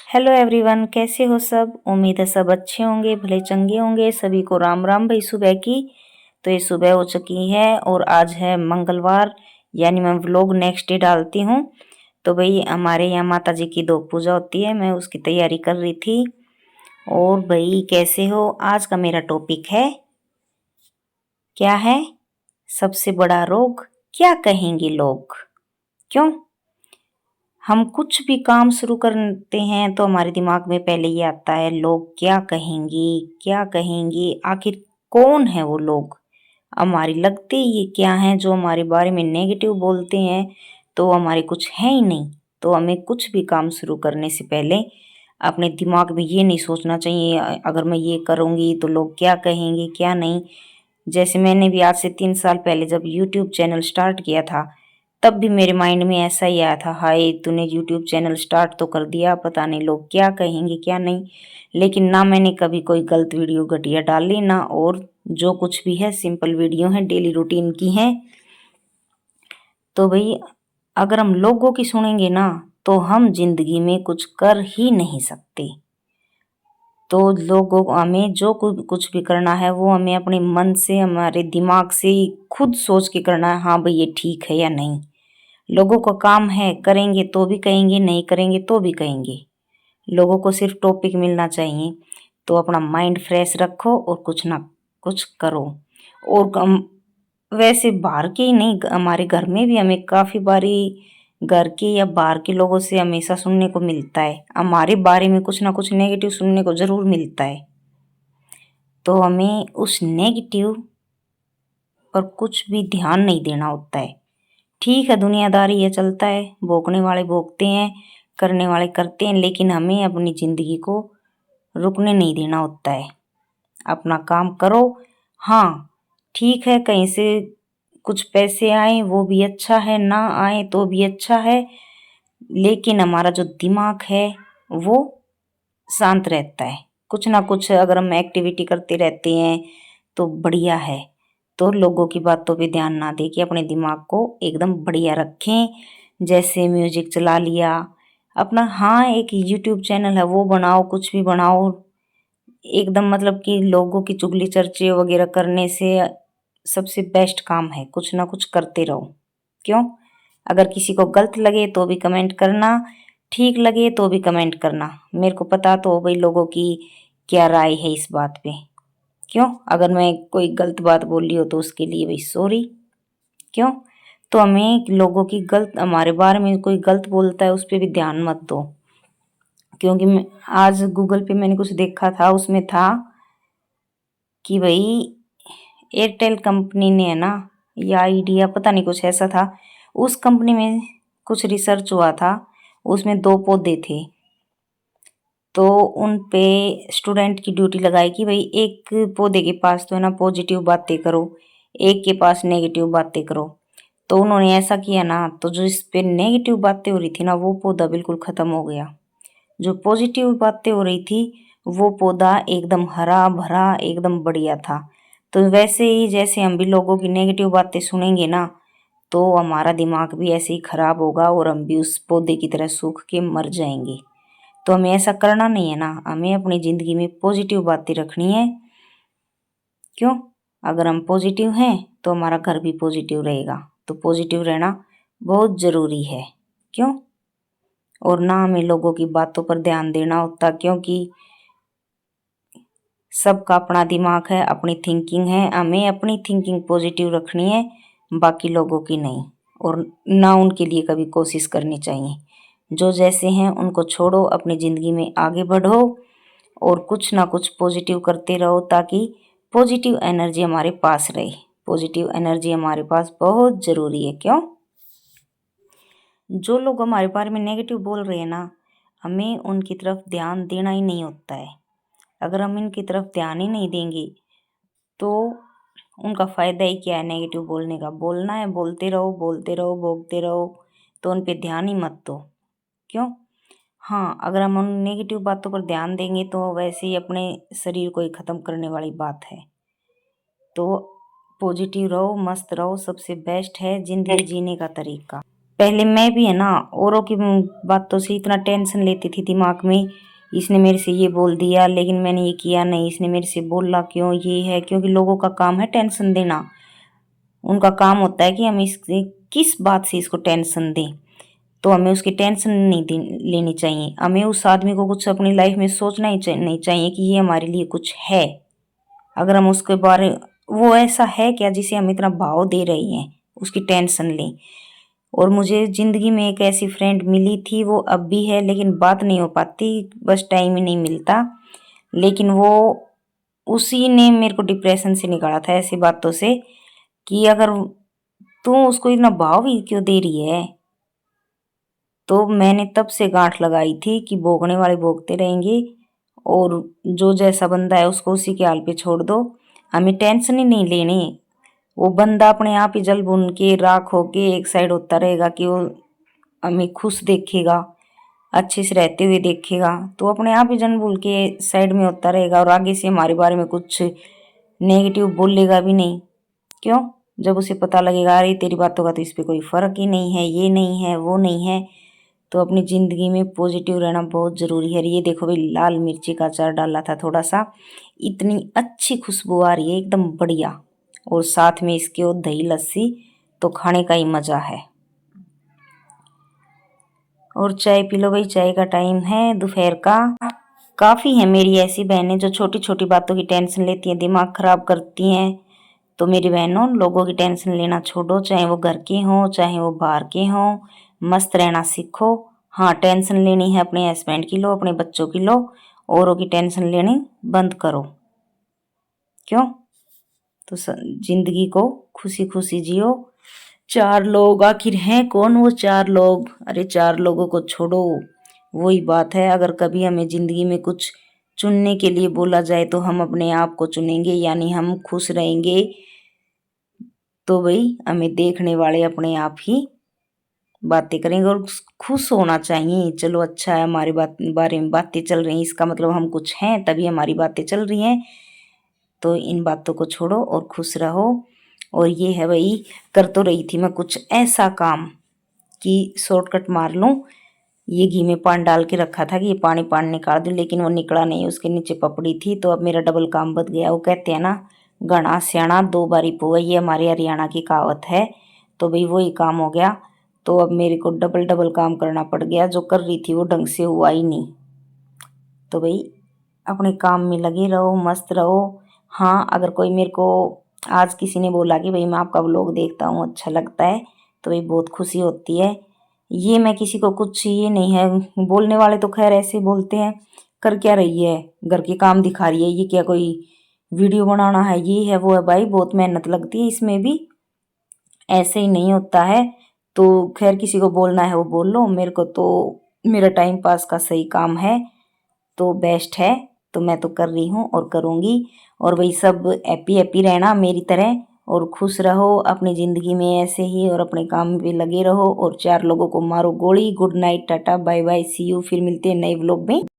Hello everyone, कैसे हो सब। उम्मीद है सब अच्छे होंगे, भले चंगे होंगे। सभी को राम राम भाई सुबह की। तो ये सुबह हो चुकी है और आज है मंगलवार, यानी मैं व्लॉग नेक्स्ट डे डालती हूँ। तो भाई हमारे यहाँ माता जी की दो पूजा होती है, मैं उसकी तैयारी कर रही थी। और भाई कैसे हो। आज का मेरा टॉपिक है, क्या है, सबसे बड़ा रोग क्या कहेंगे लोग। क्यों, हम कुछ भी काम शुरू करते हैं तो हमारे दिमाग में पहले ये आता है, लोग क्या कहेंगे, क्या कहेंगे, आखिर कौन है वो लोग। हमारी लगते ये क्या हैं जो हमारे बारे में नेगेटिव बोलते हैं, तो हमारे कुछ है ही नहीं। तो हमें कुछ भी काम शुरू करने से पहले अपने दिमाग में ये नहीं सोचना चाहिए, अगर मैं ये करूँगी तो लोग क्या कहेंगे क्या नहीं। जैसे मैंने भी आज से 3 साल पहले जब यूट्यूब चैनल स्टार्ट किया था, तब भी मेरे माइंड में ऐसा ही आया था, हाय तूने यूट्यूब चैनल स्टार्ट तो कर दिया, पता नहीं लोग क्या कहेंगे क्या नहीं। लेकिन ना मैंने कभी कोई गलत वीडियो घटिया डाली ना, और जो कुछ भी है सिंपल वीडियो है, डेली रूटीन की है। तो भाई अगर हम लोगों की सुनेंगे ना, तो हम जिंदगी में कुछ कर ही नहीं सकते। तो लोगों को, हमें जो कुछ भी करना है वो हमें अपने मन से, हमारे दिमाग से ही खुद सोच के करना है, हाँ भाई ये ठीक है या नहीं। लोगों का काम है, करेंगे तो भी कहेंगे, नहीं करेंगे तो भी कहेंगे। लोगों को सिर्फ टॉपिक मिलना चाहिए। तो अपना माइंड फ्रेश रखो और कुछ ना कुछ करो। और वैसे बाहर के ही नहीं, हमारे घर में भी हमें काफ़ी बारी घर के या बाहर के लोगों से हमेशा सुनने को मिलता है, हमारे बारे में कुछ ना कुछ नेगेटिव सुनने को ज़रूर मिलता है। तो हमें उस नेगेटिव पर कुछ भी ध्यान नहीं देना होता है। ठीक है, दुनियादारी ये चलता है, भोगने वाले भोगते हैं, करने वाले करते हैं, लेकिन हमें अपनी ज़िंदगी को रुकने नहीं देना होता है। अपना काम करो। हाँ ठीक है, कहीं से कुछ पैसे आए वो भी अच्छा है, ना आए तो भी अच्छा है, लेकिन हमारा जो दिमाग है वो शांत रहता है। कुछ ना कुछ अगर हम एक्टिविटी करते रहते हैं तो बढ़िया है। तो लोगों की बातों पे ध्यान ना दे के अपने दिमाग को एकदम बढ़िया रखें। जैसे म्यूजिक चला लिया अपना, हाँ एक यूट्यूब चैनल है वो बनाओ, कुछ भी बनाओ एकदम, मतलब कि लोगों की चुगली चर्चे वगैरह करने से सबसे बेस्ट काम है कुछ ना कुछ करते रहो। क्यों, अगर किसी को गलत लगे तो भी कमेंट करना, ठीक लगे तो भी कमेंट करना। मेरे को पता तो हो भाई लोगों की क्या राय है इस बात पे। क्यों, अगर मैं कोई गलत बात बोल रही हो तो उसके लिए भाई सॉरी। क्यों, तो हमें लोगों की गलत, हमारे बारे में कोई गलत बोलता है उस पर भी ध्यान मत दो। क्योंकि आज गूगल पे मैंने कुछ देखा था, उसमें था कि भाई एयरटेल कंपनी ने है ना, या आइडिया पता नहीं कुछ ऐसा था, उस कंपनी में कुछ रिसर्च हुआ था। उसमें दो पौधे थे, तो उन पे स्टूडेंट की ड्यूटी लगाई कि भाई एक पौधे के पास तो है ना पॉजिटिव बातें करो, एक के पास नेगेटिव बातें करो। तो उन्होंने ऐसा किया ना, तो जो इस पे नेगेटिव बातें हो रही थी ना, वो पौधा बिल्कुल ख़त्म हो गया। जो पॉजिटिव बातें हो रही थी वो पौधा एकदम हरा भरा एकदम बढ़िया था। तो वैसे ही जैसे हम भी लोगों की नेगेटिव बातें सुनेंगे ना, तो हमारा दिमाग भी ऐसे ही खराब होगा और हम भी उस पौधे की तरह सूख के मर जाएंगे। तो हमें ऐसा करना नहीं है ना, हमें अपनी ज़िंदगी में पॉजिटिव बातें रखनी है। क्यों, अगर हम पॉजिटिव हैं तो हमारा घर भी पॉजिटिव रहेगा। तो पॉजिटिव रहना बहुत ज़रूरी है। क्यों, और ना हमें लोगों की बातों पर ध्यान देना होता, क्योंकि सबका अपना दिमाग है, अपनी थिंकिंग है, हमें अपनी थिंकिंग पॉजिटिव रखनी है, बाकी लोगों की नहीं। और ना उनके लिए कभी कोशिश करनी चाहिए। जो जैसे हैं उनको छोड़ो, अपनी ज़िंदगी में आगे बढ़ो और कुछ ना कुछ पॉजिटिव करते रहो, ताकि पॉजिटिव एनर्जी हमारे पास रहे। पॉजिटिव एनर्जी हमारे पास बहुत ज़रूरी है। क्यों, जो लोग हमारे बारे में नेगेटिव बोल रहे हैं ना, हमें उनकी तरफ ध्यान देना ही नहीं होता है। अगर हम इनकी तरफ ध्यान ही नहीं देंगे तो उनका फ़ायदा ही क्या है नेगेटिव बोलने का। बोलना है बोलते रहो, बोलते रहो, भोगते रहो, तो उन पे ध्यान ही मत दो। क्यों, हाँ अगर हम उन नेगेटिव बातों पर ध्यान देंगे तो वैसे ही अपने शरीर को ही ख़त्म करने वाली बात है। तो पॉजिटिव रहो, मस्त रहो, सबसे बेस्ट है ज़िंदगी जीने का तरीका। पहले मैं भी है ना औरों की बातों से इतना टेंशन लेती थी दिमाग में, इसने मेरे से ये बोल दिया लेकिन मैंने ये किया नहीं, इसने मेरे से बोला क्यों, ये है क्योंकि लोगों का काम है टेंशन देना। उनका काम होता है कि हम इससे किस बात से इसको टेंशन दें, तो हमें उसकी टेंशन नहीं लेनी चाहिए। हमें उस आदमी को कुछ अपनी लाइफ में सोचना ही नहीं चाहिए कि ये हमारे लिए कुछ है। अगर हम उसके बारे वो ऐसा है क्या जिसे हम इतना भाव दे रहे हैं, उसकी टेंशन लें। और मुझे ज़िंदगी में एक ऐसी फ्रेंड मिली थी, वो अब भी है लेकिन बात नहीं हो पाती, बस टाइम ही नहीं मिलता। लेकिन वो उसी ने मेरे को डिप्रेशन से निकाला था ऐसी बातों से कि अगर तू उसको इतना भाव ही क्यों दे रही है। तो मैंने तब से गांठ लगाई थी कि भोगने वाले भोगते रहेंगे और जो जैसा बंदा है उसको उसी के हाल पे छोड़ दो, हमें टेंशन ही नहीं लेनी। वो बंदा अपने आप ही जल भुन के राख होके एक साइड होता रहेगा कि वो हमें खुश देखेगा, अच्छे से रहते हुए देखेगा, तो अपने आप ही जन भूल के साइड में होता रहेगा और आगे से हमारे बारे में कुछ नेगेटिव बोलेगा भी नहीं। क्यों? जब उसे पता लगेगा अरे तेरी बातों का तो इस पे कोई फ़र्क ही नहीं है, ये नहीं है, वो नहीं है। तो अपनी ज़िंदगी में पॉजिटिव रहना बहुत ज़रूरी है। ये देखो भाई, लाल मिर्ची का अचार डाला था थोड़ा सा, इतनी अच्छी खुशबू आ रही है एकदम बढ़िया, और साथ में इसके और दही लस्सी, तो खाने का ही मज़ा है। और चाय पी लो भाई, चाय का टाइम है दोपहर का। काफ़ी है मेरी ऐसी बहनें जो छोटी छोटी बातों की टेंशन लेती हैं, दिमाग ख़राब करती हैं। तो मेरी बहनों, लोगों की टेंशन लेना छोड़ो, चाहे वो घर के हों चाहे वो बाहर के हों, मस्त रहना सीखो। हाँ, टेंशन लेनी है अपने हस्बैंड की लो, अपने बच्चों की लो, औरों की टेंशन लेनी बंद करो। क्यों? तो जिंदगी को खुशी खुशी जियो। चार लोग आखिर हैं कौन वो चार लोग? अरे चार लोगों को छोड़ो, वही बात है, अगर कभी हमें जिंदगी में कुछ चुनने के लिए बोला जाए तो हम अपने आप को चुनेंगे, यानी हम खुश रहेंगे। तो भाई हमें देखने वाले अपने आप ही बातें करेंगे और खुश होना चाहिए। चलो अच्छा है, हमारे बारे में बातें चल रही हैं, इसका मतलब हम कुछ हैं तभी हमारी बातें चल रही हैं। तो इन बातों को छोड़ो और खुश रहो। और ये है भाई, कर तो रही थी मैं कुछ ऐसा काम कि शॉर्टकट मार लूँ। ये घी में पानी डाल के रखा था कि ये पानी निकाल दूँ, लेकिन वो निकला नहीं, उसके नीचे पपड़ी थी। तो अब मेरा डबल काम बच गया। वो कहते हैं ना, घना स्याणा दो बारी पुआ, ये हमारे हरियाणा की कहावत है। तो भाई वही काम हो गया। तो अब मेरे को डबल डबल काम करना पड़ गया, जो कर रही थी वो ढंग से हुआ ही नहीं। तो भाई अपने काम में लगे रहो, मस्त रहो। हाँ, अगर कोई मेरे को आज किसी ने बोला कि भाई मैं आपका व्लॉग देखता हूँ, अच्छा लगता है, तो भाई बहुत खुशी होती है। ये मैं किसी को कुछ ये नहीं है, बोलने वाले तो खैर ऐसे बोलते हैं, कर क्या रही है, घर के काम दिखा रही है, ये क्या कोई वीडियो बनाना है, ये है वो है। भाई बहुत मेहनत लगती है इसमें भी, ऐसे ही नहीं होता है। तो खैर किसी को बोलना है वो बोल लो, मेरे को तो मेरा टाइम पास का सही काम है तो बेस्ट है। तो मैं तो कर रही हूँ और करूँगी। और वही सब हैप्पी हैप्पी रहना मेरी तरह, और खुश रहो अपनी ज़िंदगी में ऐसे ही, और अपने काम पे लगे रहो और चार लोगों को मारो गोली। Good night, tata bye bye, see you. फिर मिलते हैं नए व्लॉग में।